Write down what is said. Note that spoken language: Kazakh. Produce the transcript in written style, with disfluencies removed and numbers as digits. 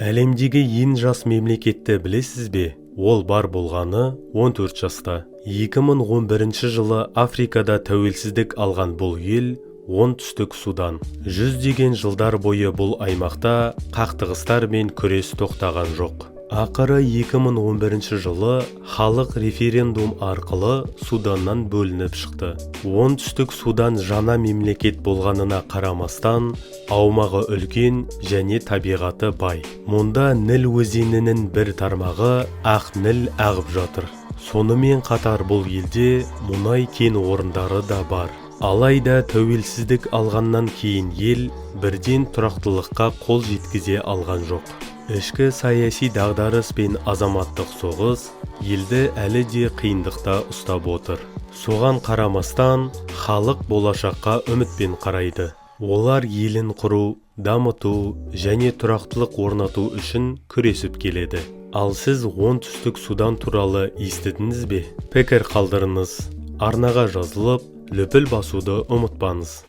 Әлемдегі ең жас мемлекетті білесіз бе? Ол бар болғаны 14 жаста. 2011 жылы Африкада тәуелсіздік алған бұл ел оңтүстік Судан. Жүздеген жылдар бойы бұл аймақта қақтығыстар мен күрес тоқтаған жоқ. Ақыры 2011 жылы халық референдум арқылы Суданнан бөлініп шықты. Оңтүстік Судан жаңа мемлекет болғанына қарамастан, аумағы үлкен және табиғаты бай. Мұнда Ніл өзенінің бір тармағы Ақ Ніл ағып жатыр. Сонымен қатар бұл елде мұнай кен орындары да бар. Алайда тәуелсіздік алғаннан кейін ел бірден тұрақтылыққа қол жеткізе алған жоқ. Ішкі саяси дағдарыс пен азаматтық соғыс елді әлі де қиындықта ұстап отыр. Соған қарамастан, халық болашаққа үмітпен қарайды. Олар елін құру, дамыту және тұрақтылық орнату үшін күресіп келеді. Ал сіз оңтүстік Судан туралы естідіңіз бе? Пікір қалдырыңыз. Арнаға жазылып, лүпіл басуды ұмытпаңыз.